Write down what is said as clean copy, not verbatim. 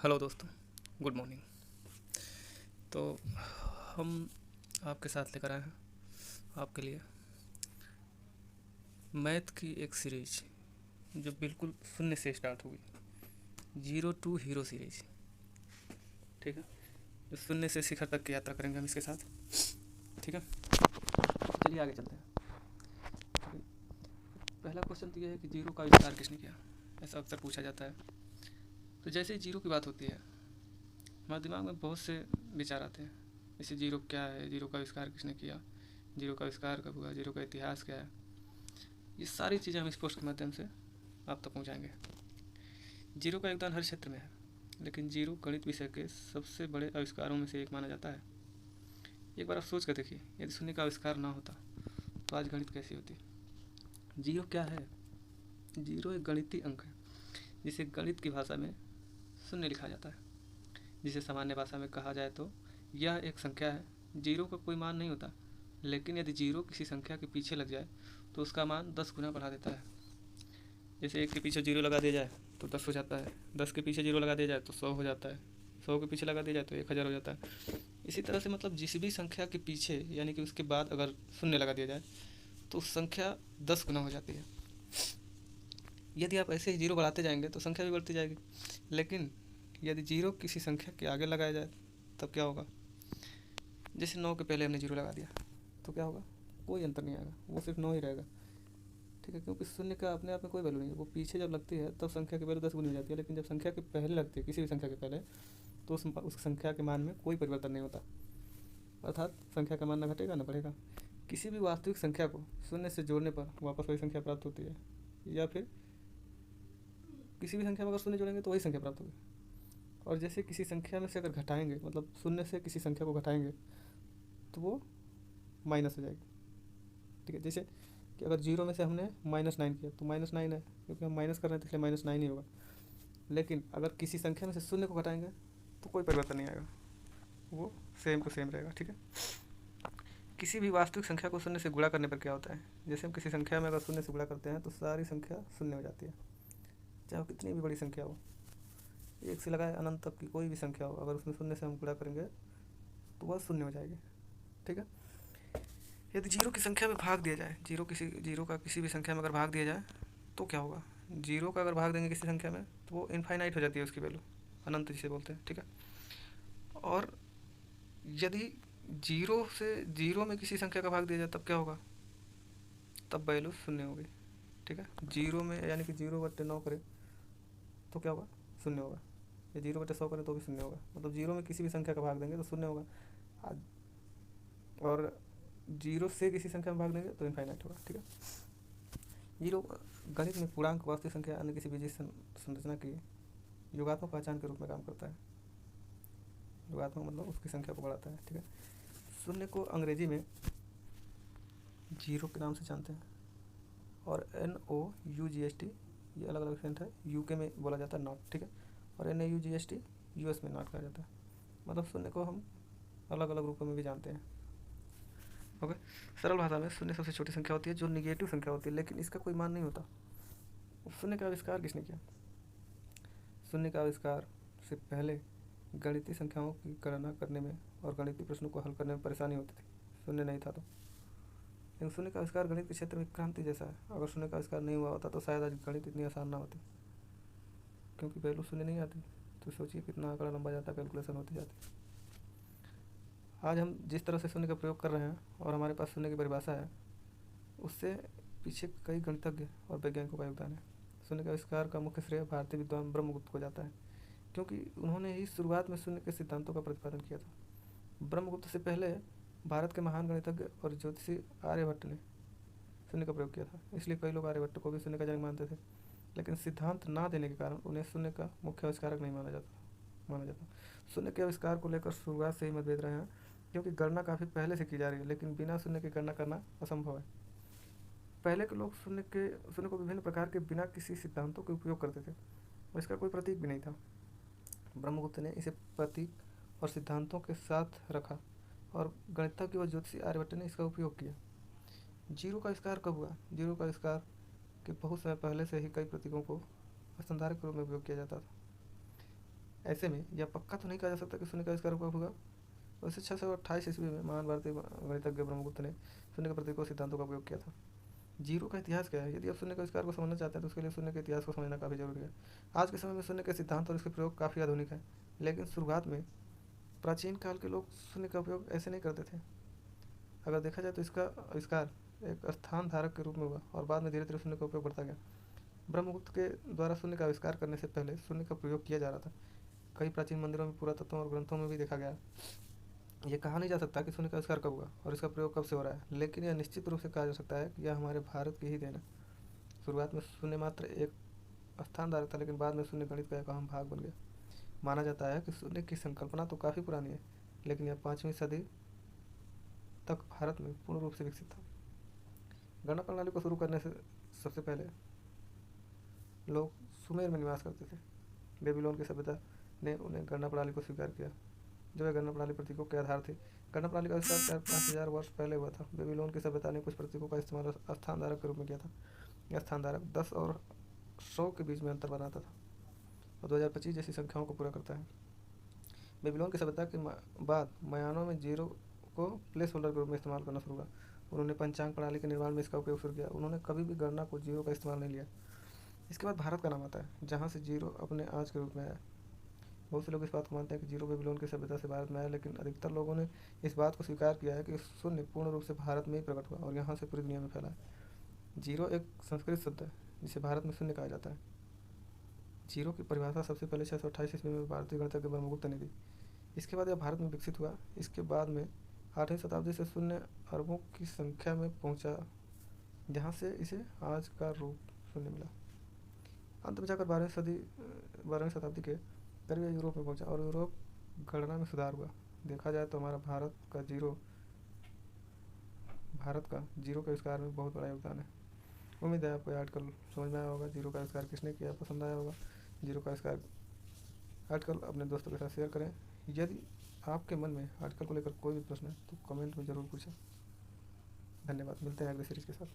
Hello दोस्तों, good morning. तो हम आपके साथ लेकर आए हैं आपके लिए मैथ की एक सीरीज जो बिल्कुल शून्य से स्टार्ट होगी। Zero to hero series. ठीक है, जो शून्य से शिखर तक की यात्रा करेंगे हम इसके साथ। ठीक है, चलिए आगे चलते हैं। पहला क्वेश्चन तो यह है कि जीरो का आविष्कार किसने किया। ऐसा अक्सर पूछा जाता है। तो जैसे ही जीरो की बात होती है हमारे दिमाग में बहुत से विचार आते हैं। जैसे जीरो क्या है, जीरो का आविष्कार किसने किया, जीरो का आविष्कार कब हुआ, जीरो का इतिहास क्या है। ये सारी चीज़ें हम इस पोस्ट के माध्यम से आप तक पहुँचाएंगे। जीरो का योगदान हर क्षेत्र में है, लेकिन जीरो गणित विषय के सबसे बड़े आविष्कारों में से एक माना जाता है। एक बार आप सोच कर देखिए, यदि शून्य का आविष्कार ना होता तो आज गणित कैसी होती। जीरो क्या है? जीरो एक गणितीय अंक है जिसे गणित की भाषा में शून्य लिखा जाता है। जिसे सामान्य भाषा में कहा जाए तो यह एक संख्या है। जीरो का कोई मान नहीं होता, लेकिन यदि जीरो किसी संख्या के पीछे लग जाए तो उसका मान 10 गुना बढ़ा देता है। जैसे 1 के पीछे जीरो लगा दिया जाए तो 10 हो जाता है, 10 के पीछे जीरो लगा दिया जाए तो 100 हो जाता है, 100 के पीछे लगा दिया जाए तो 1000 हो जाता है। इसी तरह से मतलब जिस भी संख्या के पीछे यानी कि उसके बाद अगर शून्य लगा दिया जाए तो उस संख्या 10 गुना हो जाती है। यदि आप ऐसे ही जीरो बढ़ाते जाएंगे तो संख्या भी बढ़ती जाएगी, लेकिन यदि जीरो किसी संख्या के आगे लगाया जाए तब क्या होगा। जैसे 9 के पहले हमने जीरो लगा दिया तो क्या होगा, कोई अंतर नहीं आएगा, वो सिर्फ 9 ही रहेगा। ठीक है, क्योंकि शून्य का अपने आप में कोई वैल्यू नहीं है। वो पीछे जब लगती है तब संख्या की वैल्यू 10 गुनी हो जाती है, लेकिन जब संख्या के पहले लगती है किसी भी संख्या के पहले तो उस संख्या के मान में कोई परिवर्तन नहीं होता। अर्थात संख्या का मान न घटेगा न बढ़ेगा। किसी भी वास्तविक संख्या को शून्य से जोड़ने पर वापस वही संख्या प्राप्त होती है, या फिर किसी भी संख्या में अगर शून्य जोड़ेंगे तो वही संख्या प्राप्त होगी। और जैसे किसी संख्या में से अगर घटाएंगे, मतलब शून्य से किसी संख्या को घटाएंगे तो वो माइनस हो जाएगी। ठीक है, जैसे कि अगर जीरो में से हमने -9 किया तो -9 है, क्योंकि हम माइनस कर रहे हैं तो इसलिए -9 ही होगा। लेकिन अगर किसी संख्या में से शून्य को घटाएंगे तो कोई परिवर्तन नहीं आएगा, वो सेम टू सेम रहेगा। ठीक है, किसी भी वास्तविक संख्या को शून्य से गुणा करने पर क्या होता है। जैसे हम किसी संख्या में अगर शून्य से गुणा करते हैं तो सारी संख्या शून्य हो जाती है, चाहे वो कितनी भी बड़ी संख्या हो। एक से लगाए अनंत तक की कोई भी संख्या हो, अगर उसमें शून्य से हम गुणा करेंगे तो वह शून्य हो जाएगी। ठीक है, यदि जीरो की संख्या में भाग दिया जाए, जीरो का किसी भी संख्या में अगर भाग दिया जाए तो क्या होगा। जीरो का अगर भाग देंगे किसी संख्या में तो वो इनफाइनाइट हो जाती है, उसकी वैल्यू अनंत जिसे बोलते हैं। ठीक है, और यदि जीरो में किसी संख्या का भाग दिया जाए तब क्या होगा, तब वैल्यू शून्य होगी। ठीक है, जीरो में यानी कि 0/9 करें तो क्या होगा, शून्य होगा। या 0/100 करें तो भी शून्य होगा। मतलब जीरो में किसी भी संख्या का भाग देंगे तो शून्य होगा, और जीरो से किसी संख्या में भाग देंगे तो इनफाइनाइट होगा। ठीक है, जीरो गणित में पूर्णांक वास्तविक संख्या अन्य किसी बीजीय संरचना की योगात्मक पहचान के रूप में काम करता है। योगात्मक मतलब उसकी संख्या को बढ़ाता है। ठीक है, शून्य को अंग्रेजी में जीरो के नाम से जानते हैं, और NOUGHT ये अलग अलग एक्सेंट है। यूके में बोला जाता है नॉट। ठीक है, और NAUGHT US में नॉट कहा जाता है। मतलब शून्य को हम अलग अलग रूपों में भी जानते हैं। ओके, सरल भाषा में शून्य सबसे छोटी संख्या होती है जो निगेटिव संख्या होती है, लेकिन इसका कोई मान नहीं होता। शून्य का आविष्कार किसने किया। शून्य का आविष्कार से पहले गणितीय संख्याओं की गणना करने में और गणितीय प्रश्नों को हल करने में परेशानी होती थी, शून्य नहीं था तो। लेकिन शून्य का आविष्कार गणित के क्षेत्र में क्रांति जैसा है। अगर शून्य का आविष्कार नहीं हुआ होता तो शायद आज गणित इतनी आसान ना होती, क्योंकि वैल्यू शून्य नहीं आती। तो सोचिए कितना आंकड़ा लंबा जाता, कैलकुलेशन होती जाती। आज हम जिस तरह से शून्य का प्रयोग कर रहे हैं और हमारे पास शून्य की परिभाषा है, उससे पीछे कई गणितज्ञ और वैज्ञानिकों का योगदान है। शून्य के आविष्कार का मुख्य श्रेय भारतीय विद्वान ब्रह्मगुप्त को जाता है, क्योंकि उन्होंने ही शुरुआत में शून्य के सिद्धांतों का प्रतिपादन किया था। ब्रह्मगुप्त से पहले भारत के महान गणितज्ञ और ज्योतिषी आर्यभट्ट ने शून्य का प्रयोग किया था। इसलिए कई लोग आर्यभट्ट को भी शून्य का जनक मानते थे, लेकिन सिद्धांत ना देने के कारण उन्हें शून्य का मुख्य आविष्कारक नहीं माना जाता। शून्य के आविष्कार को लेकर शुरुआत से ही मतभेद रहे हैं, क्योंकि गणना काफ़ी पहले से की जा रही है, लेकिन बिना शून्य की गणना करना असंभव है। पहले के लोग शून्य को विभिन्न प्रकार के बिना किसी सिद्धांतों के उपयोग करते थे, और इसका कोई प्रतीक भी नहीं था। ब्रह्मगुप्त ने इसे प्रतीक और सिद्धांतों के साथ रखा, और गणितज्ञ व ज्योतिषी आर्यभट्ट ने इसका उपयोग किया। जीरो का आविष्कार कब हुआ। जीरो का आविष्कार के बहुत समय पहले से ही कई प्रतीकों को स्तंधारक के रूप में उपयोग किया जाता था। ऐसे में यह पक्का तो नहीं कहा जा सकता कि शून्य का आविष्कार कब हुआ। वैसे 628 ईस्वी में महान भारतीय गणितज्ञ ब्रह्मगुप्त ने शून्य के प्रतीकों सिद्धांतों का उपयोग किया था। जीरो का इतिहास क्या है? यदि आप शून्य के आविष्कार को समझना चाहते हैं तो उसके लिए शून्य के इतिहास को समझना काफ़ी जरूरी है। आज के समय में शून्य के सिद्धांत और इसके प्रयोग काफ़ी आधुनिक है, लेकिन शुरुआत में प्राचीन काल के लोग शून्य का उपयोग ऐसे नहीं करते थे। अगर देखा जाए तो इसका आविष्कार एक स्थान धारक के रूप में हुआ और बाद में धीरे धीरे शून्य का उपयोग बढ़ता गया। ब्रह्मगुप्त के द्वारा शून्य का आविष्कार करने से पहले शून्य का प्रयोग किया जा रहा था। कई प्राचीन मंदिरों में, पुरातत्वों और ग्रंथों में भी देखा गया। यह कहा नहीं जा सकता कि शून्य का आविष्कार कब हुआ और इसका प्रयोग कब से हो रहा है, लेकिन यह निश्चित रूप से कहा जा सकता है कि यह हमारे भारत की ही देन है। शुरुआत में शून्य मात्र एक स्थान धारक था, लेकिन बाद में शून्य गणित का एक अहम भाग बन गया। माना जाता है कि शून्य की संकल्पना तो काफ़ी पुरानी है, लेकिन यह 5वीं सदी तक भारत में पूर्ण रूप से विकसित था। गणना प्रणाली को शुरू करने से सबसे पहले लोग सुमेर में निवास करते थे। बेबीलोन की सभ्यता ने उन्हें गणना प्रणाली को स्वीकार किया, जो है गणना प्रणाली प्रतीकों के आधार थे। गणना प्रणाली का आविष्कार 4-5 हज़ार वर्ष पहले हुआ था। बेबीलोन की सभ्यता ने कुछ प्रतीकों का इस्तेमाल स्थान धारक के रूप में किया था। यह स्थान धारक 10 और 100 के बीच में अंतर बनाता था और 2025 जैसी संख्याओं को पूरा करता है। बेबीलोन की सभ्यता के बाद मायानों में जीरो को प्लेस होल्डर के रूप में इस्तेमाल करना शुरू हुआ। उन्होंने पंचांग प्रणाली के निर्माण में इसका उपयोग शुरू किया। उन्होंने कभी भी गणना को जीरो का इस्तेमाल नहीं लिया। इसके बाद भारत का नाम आता है, जहाँ से जीरो अपने आज के रूप में आया। बहुत से लोग इस बात को मानते हैं कि जीरो बेबीलोन की सभ्यता से भारत में आया, लेकिन अधिकतर लोगों ने इस बात को स्वीकार किया है कि शून्य पूर्ण रूप से भारत में ही प्रकट हुआ और यहाँ से पूरी दुनिया में फैला है। जीरो एक संस्कृत शब्द है जिसे भारत में शून्य कहा जाता है। जीरो की परिभाषा सबसे पहले 628 ईस्वी में भारतीय गणितज्ञ ब्रह्मगुप्त ने दी। इसके बाद यह भारत में विकसित हुआ। इसके बाद में 8वीं शताब्दी से शून्य अरबों की संख्या में पहुंचा, जहाँ से इसे आज का रूप शून्य मिला। अंत में जाकर 12वीं शताब्दी के करीब यूरोप में पहुंचा और यूरोप गणना में सुधार हुआ। देखा जाए तो हमारा भारत का जीरो के आविष्कार में बहुत बड़ा योगदान है। उम्मीद है आपको आर्टिकल समझ में आया होगा। जीरो का आविष्कार किसने किया, पसंद आया होगा। जीरो का आविष्कार आर्टिकल अपने दोस्तों के साथ शेयर करें। यदि आपके मन में आर्टिकल को लेकर कोई भी प्रश्न है तो कमेंट में ज़रूर पूछें। धन्यवाद। मिलते हैं अगले सीरीज़ के साथ।